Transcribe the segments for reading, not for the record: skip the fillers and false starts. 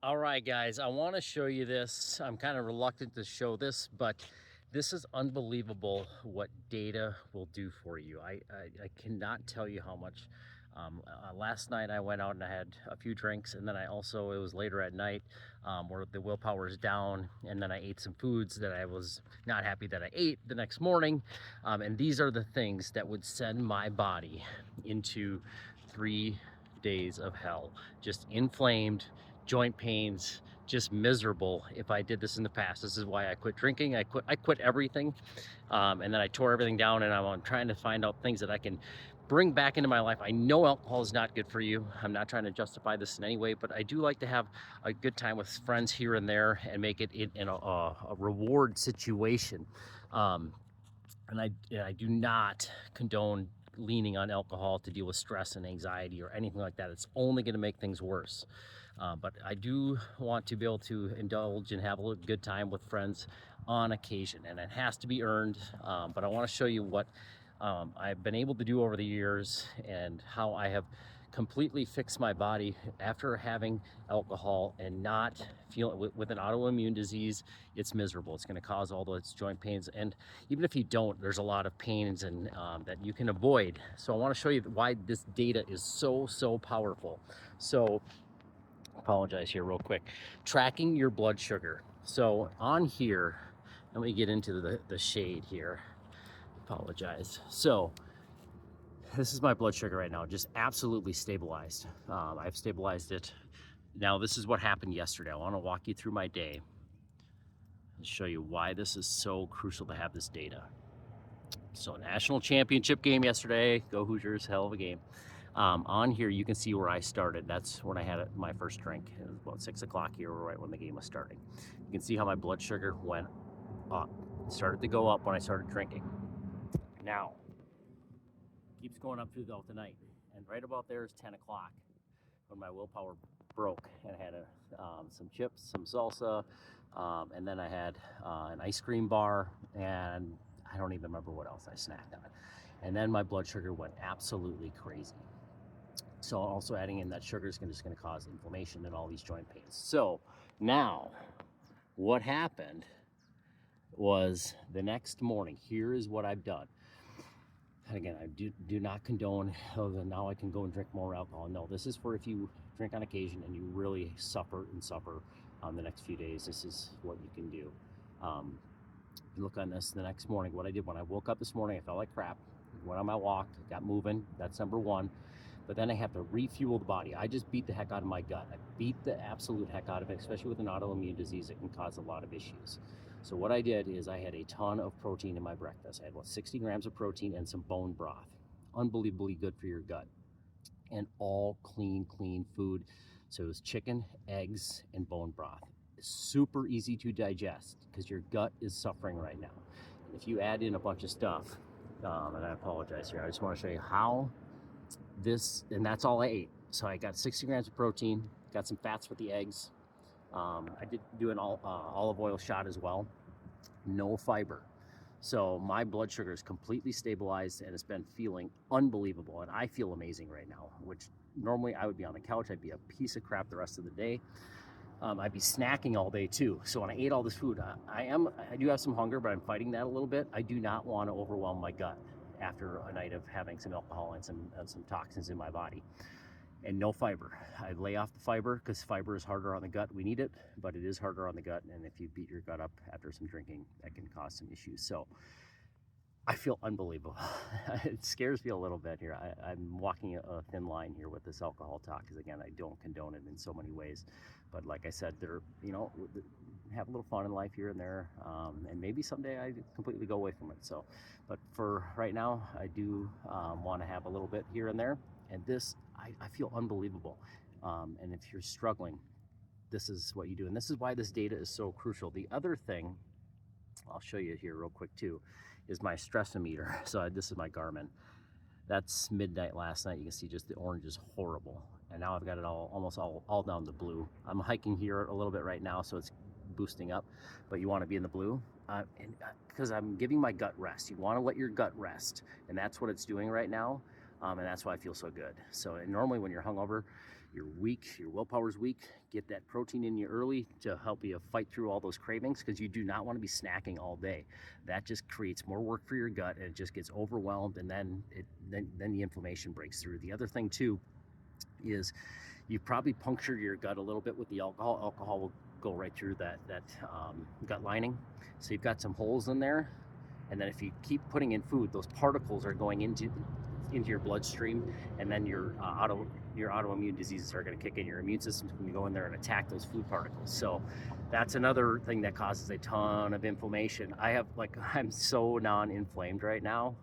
All right, guys, I want to show you this. I'm kind of reluctant to show this, but this is unbelievable what data will do for you. I cannot tell you how much. Last night I went out and I had a few drinks, and then it was later at night where the willpower is down, and then I ate some foods that I was not happy that I ate the next morning. And these are the things that would send my body into 3 days of hell, just inflamed, joint pains, just miserable if I did this in the past. This is why I quit drinking. I quit everything. And then I tore everything down, and I'm trying to find out things that I can bring back into my life. I know alcohol is not good for you. I'm not trying to justify this in any way, but I do like to have a good time with friends here and there and make it in a reward situation. Um, and I do not condone leaning on alcohol to deal with stress and anxiety or anything like that. It's only going to make things worse. But I do want to be able to indulge and have a good time with friends on occasion, and it has to be earned. But I want to show you what I've been able to do over the years and how I have completely fixed my body after having alcohol and not feeling with an autoimmune disease. It's miserable. It's going to cause all those joint pains, and even if you don't, there's a lot of pains and that you can avoid. So I want to show you why this data is so powerful. So apologize here real quick. Tracking your blood sugar. So on here, let me get into the shade here. Apologize. So this is my blood sugar right now, just absolutely stabilized. I've stabilized it. Now this is what happened yesterday. I want to walk you through my day and show you why this is so crucial to have this data. So national championship game yesterday. Go Hoosiers, hell of a game. On here, you can see where I started. That's when I had my first drink. It was about 6 o'clock here, right when the game was starting. You can see how my blood sugar went up. It started to go up when I started drinking. Now, keeps going up throughout the night. And right about there is 10 o'clock when my willpower broke, and I had some chips, some salsa, and then I had an ice cream bar, and I don't even remember what else I snacked on. And then my blood sugar went absolutely crazy. So also adding in that sugar is just going to cause inflammation and all these joint pains. So now what happened was the next morning, here is what I've done. And again, I do not condone, oh, now I can go and drink more alcohol. No, this is for if you drink on occasion and you really suffer the next few days. This is what you can do. Look on this the next morning. What I did when I woke up this morning, I felt like crap. Went on my walk, got moving. That's number one. But then I have to refuel the body. I just beat the heck out of my gut. I beat the absolute heck out of it, especially with an autoimmune disease. It can cause a lot of issues. So what I did is I had a ton of protein in my breakfast. I had about 60 grams of protein and some bone broth. Unbelievably good for your gut. And all clean food. So it was chicken, eggs, and bone broth. Super easy to digest because your gut is suffering right now. And if you add in a bunch of stuff, and I apologize here, I just want to show you how and that's all I ate. So I got 60 grams of protein, got some fats with the eggs. I did do an olive oil shot as well. No fiber. So my blood sugar is completely stabilized and it's been feeling unbelievable. And I feel amazing right now, which normally I would be on the couch. I'd be a piece of crap the rest of the day. I'd be snacking all day too. So when I ate all this food, I do have some hunger, but I'm fighting that a little bit. I do not want to overwhelm my gut after a night of having some alcohol and some toxins in my body. And no fiber. I lay off the fiber because fiber is harder on the gut. We need it, but it is harder on the gut. And if you beat your gut up after some drinking, that can cause some issues. So I feel unbelievable. It scares me a little bit here. I'm walking a thin line here with this alcohol talk because, again, I don't condone it in so many ways. But like I said, have a little fun in life here and there, and maybe someday I completely go away from it. So, but for right now, I do want to have a little bit here and there. And this, I feel unbelievable. And if you're struggling, this is what you do. And this is why this data is so crucial. The other thing I'll show you here real quick too is my stressometer. So this is my Garmin. That's midnight last night. You can see just the orange is horrible. And now I've got it almost all down to blue. I'm hiking here a little bit right now, so it's boosting up, but you want to be in the blue because I'm giving my gut rest. You want to let your gut rest, and that's what it's doing right now. And that's why I feel so good. So normally when you're hungover, you're weak, your willpower's weak, get that protein in you early to help you fight through all those cravings, because you do not want to be snacking all day. That just creates more work for your gut, and it just gets overwhelmed, and then the inflammation breaks through. The other thing too is you probably punctured your gut a little bit with the alcohol. Alcohol will go right through that gut lining, so you've got some holes in there. And then if you keep putting in food, those particles are going into your bloodstream, and then your autoimmune diseases are going to kick in. Your immune system's going to go in there and attack those food particles. So that's another thing that causes a ton of inflammation. I'm so non-inflamed right now,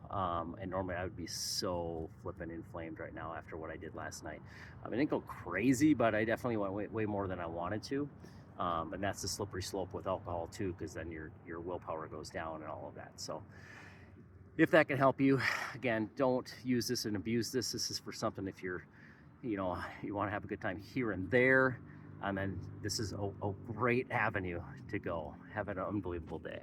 and normally I would be so flippin' inflamed right now after what I did last night. I didn't go crazy, but I definitely went way more than I wanted to. And that's the slippery slope with alcohol too, because then your willpower goes down and all of that. So if that can help you, again, don't use this and abuse this. This is for something if you want to have a good time here and there. And then this is a great avenue to go. Have an unbelievable day.